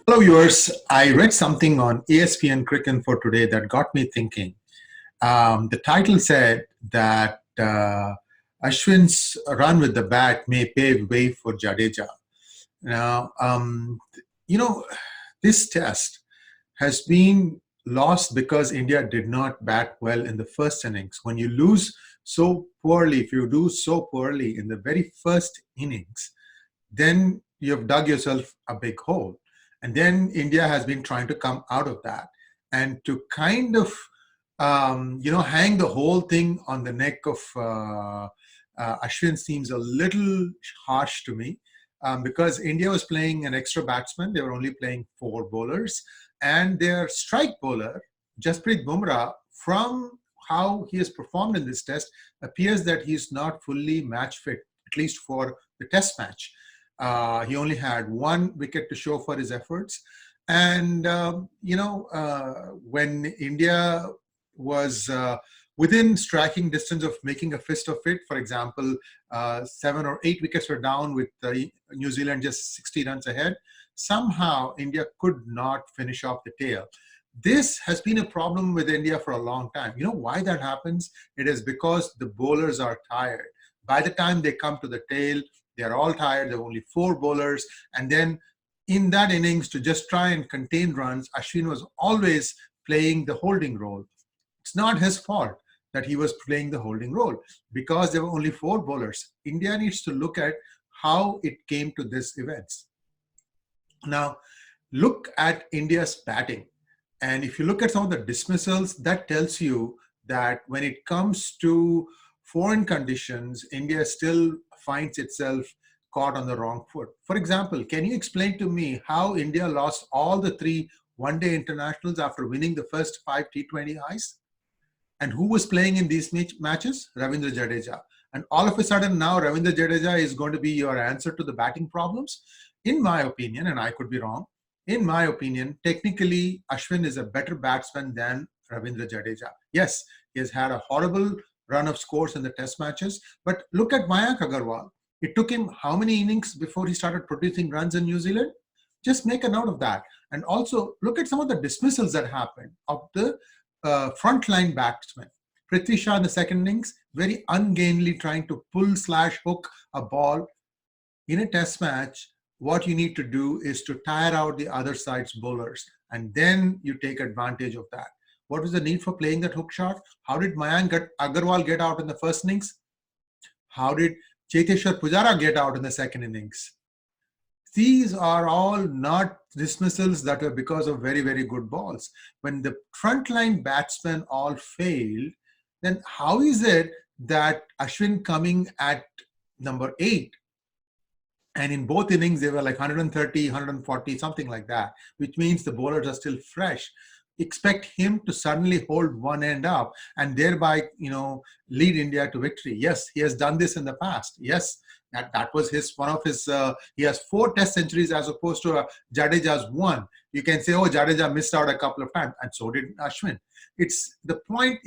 Hello, viewers. I read something on ESPN Cricket for today that got me thinking. The title said that Ashwin's run with the bat may pave way for Jadeja. Now, this test has been lost because India did not bat well in the first innings. When you lose so poorly, if you do so poorly in the very first innings, then you've dug yourself a big hole. And then India has been trying to come out of that. And to kind of, hang the whole thing on the neck of Ashwin seems a little harsh to me because India was playing an extra batsman. They were only playing 4 bowlers. And their strike bowler, Jasprit Bumrah, from how he has performed in this test, appears that he's not fully match fit, at least for the test match. He only had 1 wicket to show for his efforts. And, when India was within striking distance of making a fist of it, for example, 7 or 8 wickets were down with New Zealand just 60 runs ahead, somehow India could not finish off the tail. This has been a problem with India for a long time. You know why that happens? It is because the bowlers are tired. By the time they come to the tail, they're all tired. There are only 4 bowlers. And then in that innings, to just try and contain runs, Ashwin was always playing the holding role. It's not his fault that he was playing the holding role because there were only 4 bowlers. India needs to look at how it came to this events. Now, look at India's batting. And if you look at some of the dismissals, that tells you that when it comes to foreign conditions, India still finds itself caught on the wrong foot. For example, can you explain to me how India lost all the 3 one-day internationals after winning the first 5 T20Is? And who was playing in these matches? Ravindra Jadeja. And all of a sudden now Ravindra Jadeja is going to be your answer to the batting problems? In my opinion, and I could be wrong, in my opinion, technically Ashwin is a better batsman than Ravindra Jadeja. Yes, he has had a horrible run of scores in the test matches, but look at Mayank Agarwal. It took him how many innings before he started producing runs in New Zealand? Just make a note of that. And also look at some of the dismissals that happened of the frontline batsmen. Prithvi Shaw in the second innings, very ungainly, trying to pull/hook a ball. In a test match, what you need to do is to tire out the other side's bowlers, and then you take advantage of that. What was the need for playing that hook shot? How did Mayank Agarwal get out in the first innings? How did Cheteshwar Pujara get out in the second innings? These are all not dismissals that were because of very, very good balls. When the frontline batsmen all failed, then how is it that Ashwin coming at number 8, and in both innings they were like 130, 140, something like that, which means the bowlers are still fresh. Expect him to suddenly hold one end up and thereby, lead India to victory. Yes, he has done this in the past. Yes, that was one of his, he has 4 test centuries as opposed to Jadeja's 1. You can say, oh, Jadeja missed out a couple of times, and so did Ashwin. It's the point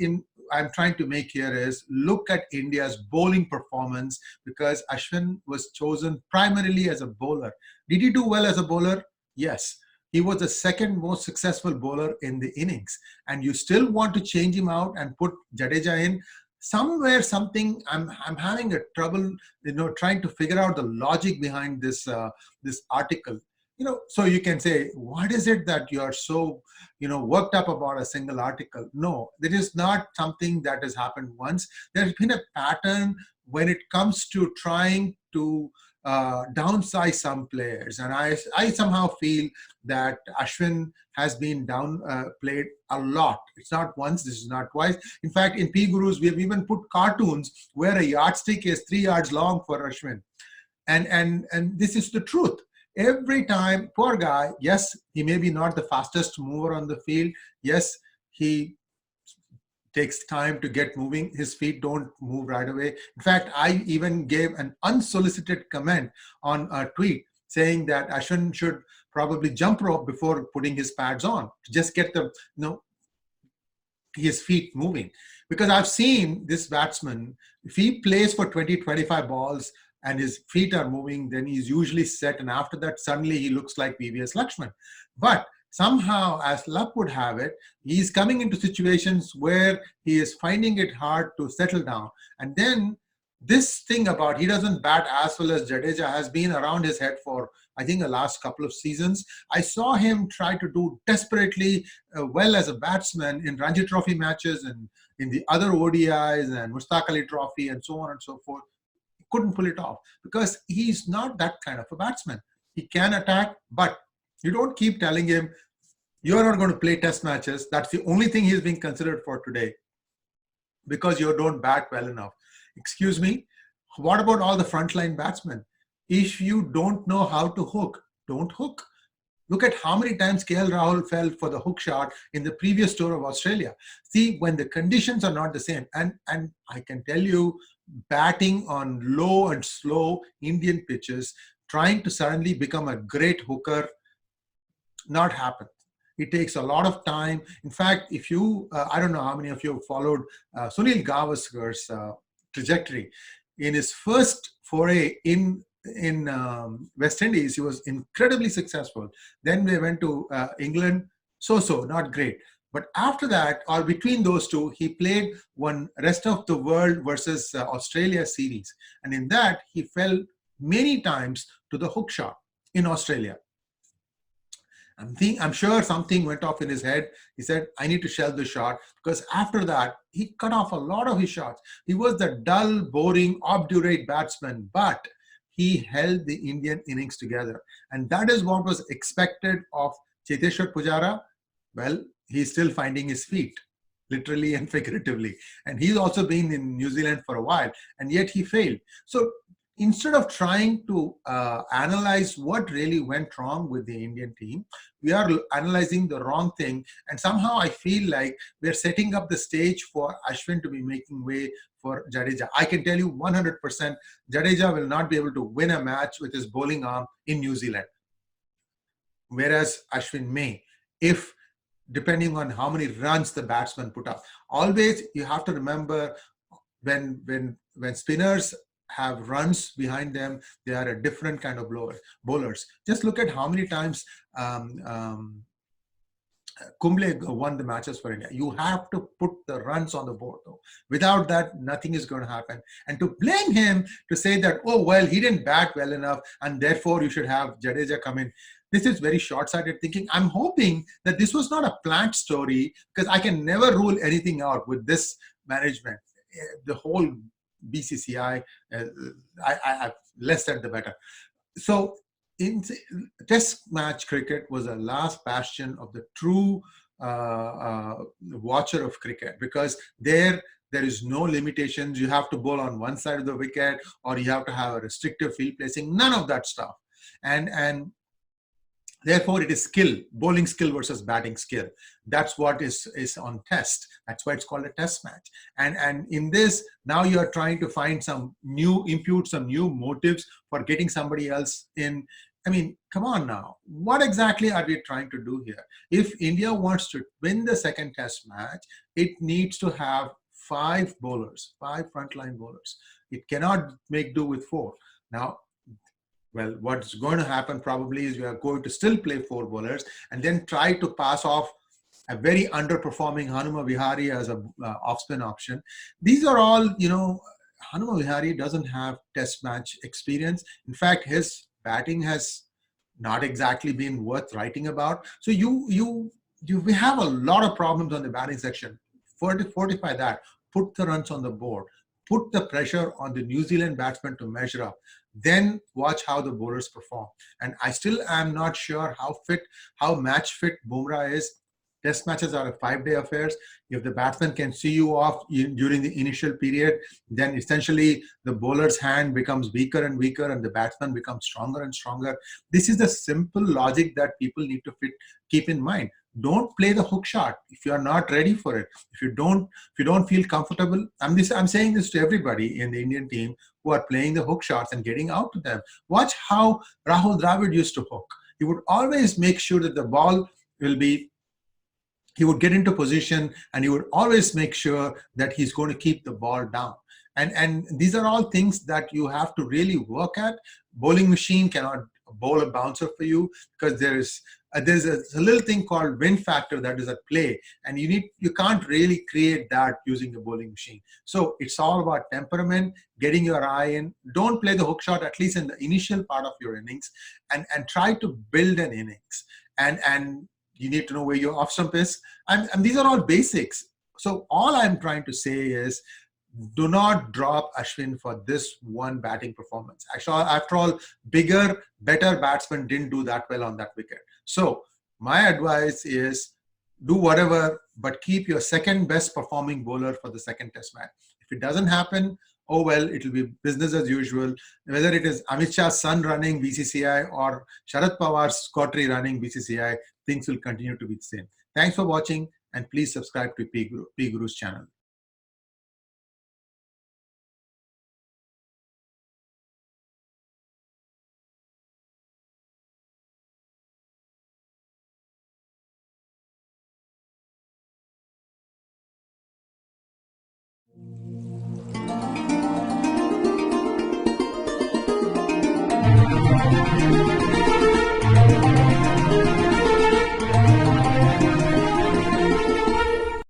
I'm trying to make here is look at India's bowling performance, because Ashwin was chosen primarily as a bowler. Did he do well as a bowler? Yes. He was the second most successful bowler in the innings, and you still want to change him out and put Jadeja in. Somewhere, something I'm having a trouble, trying to figure out the logic behind this this article. So you can say, what is it that you are so, worked up about a single article? No, that is not something that has happened once. There's been a pattern when it comes to trying to downsize some players, and I somehow feel that Ashwin has been played a lot. It's not once, this is not twice. In fact, in PGurus, we have even put cartoons where a yardstick is 3 yards long for Ashwin, and this is the truth. Every time, poor guy, yes, he may be not the fastest mover on the field. Yes, he takes time to get moving. His feet don't move right away. In fact, I even gave an unsolicited comment on a tweet saying that Ashwin should probably jump rope before putting his pads on to just get the his feet moving. Because I've seen this batsman, if he plays for 20, 25 balls and his feet are moving, then he's usually set. And after that, suddenly he looks like VVS Lakshman. But somehow, as luck would have it, he's coming into situations where he is finding it hard to settle down. And then this thing about he doesn't bat as well as Jadeja has been around his head for, I think, the last couple of seasons. I saw him try to do desperately well as a batsman in Ranji Trophy matches and in the other ODIs and Mustaq Ali Trophy and so on and so forth. He couldn't pull it off because he's not that kind of a batsman. He can attack, but you don't keep telling him, you're not going to play test matches. That's the only thing he's being considered for today because you don't bat well enough. Excuse me, what about all the frontline batsmen? If you don't know how to hook, don't hook. Look at how many times KL Rahul fell for the hook shot in the previous tour of Australia. See, when the conditions are not the same, and I can tell you, batting on low and slow Indian pitches, trying to suddenly become a great hooker, not happen. It takes a lot of time. In fact, if you, I don't know how many of you have followed Sunil Gavaskar's trajectory. In his first foray in West Indies, he was incredibly successful. Then they went to England, so-so, not great. But after that, or between those two, he played one rest of the world versus Australia series. And in that, he fell many times to the hook shot in Australia. I'm sure something went off in his head. He said, I need to shelve the shot, because after that, he cut off a lot of his shots. He was the dull, boring, obdurate batsman, but he held the Indian innings together. And that is what was expected of Cheteshwar Pujara. Well, he's still finding his feet, literally and figuratively. And he's also been in New Zealand for a while, and yet he failed. So instead of trying to analyze what really went wrong with the Indian team, we are analyzing the wrong thing. And somehow I feel like we're setting up the stage for Ashwin to be making way for Jadeja. I can tell you 100% Jadeja will not be able to win a match with his bowling arm in New Zealand. Whereas Ashwin may, if depending on how many runs the batsman put up. Always you have to remember when spinners have runs behind them, they are a different kind of bowlers. Just look at how many times Kumble won the matches for India. You have to put the runs on the board though. Without that, nothing is going to happen. And to blame him, to say that, oh, well, he didn't bat well enough and therefore you should have Jadeja come in. This is very short-sighted thinking. I'm hoping that this was not a planned story, because I can never rule anything out with this management. The whole BCCI, less said the better. So in test match cricket was the last bastion of the true watcher of cricket, because there is no limitations. You have to bowl on one side of the wicket, or you have to have a restrictive field placing, none of that stuff. And therefore, it is skill, bowling skill versus batting skill. That's what is on test. That's why it's called a test match. And in this, now you are trying to find some new input, some new motives for getting somebody else in. I mean, come on now. What exactly are we trying to do here? If India wants to win the second test match, it needs to have 5 bowlers, 5 frontline bowlers. It cannot make do with 4. Now, well, what's going to happen probably is we are going to still play 4 bowlers and then try to pass off a very underperforming Hanuma Vihari as a off-spin option. These are all, Hanuma Vihari doesn't have test match experience. In fact, his batting has not exactly been worth writing about. So we have a lot of problems on the batting section. Fortify that, put the runs on the board, put the pressure on the New Zealand batsmen to measure up. Then watch how the bowlers perform. And I still am not sure how match fit Bumrah is. Test matches are a 5-day affairs. If the batsman can see you off during the initial period, then essentially the bowler's hand becomes weaker and weaker and the batsman becomes stronger and stronger. This is the simple logic that people need to keep in mind. Don't play the hook shot if you are not ready for it. If you don't feel comfortable, I'm saying this to everybody in the Indian team who are playing the hook shots and getting out to them. Watch how Rahul Dravid used to hook. He would always make sure that the ball will be he would get into position and he would always make sure that he's going to keep the ball down. And these are all things that you have to really work at. Bowling machine cannot bowl a bouncer for you, because there's a little thing called wind factor that is at play, and you can't really create that using a bowling machine. So it's all about temperament, getting your eye in. Don't play the hook shot, at least in the initial part of your innings, and try to build an innings. And you need to know where your off stump is, and these are all basics. So all I'm trying to say is, do not drop Ashwin for this one batting performance. Actually, after all, bigger, better batsmen didn't do that well on that wicket. So my advice is, do whatever, but keep your second best performing bowler for the second test match. If it doesn't happen, oh well, it will be business as usual. Whether it is Amit Shah's son running BCCI or Sharad Pawar's Kotri running BCCI, things will continue to be the same. Thanks for watching, and please subscribe to PGurus channel.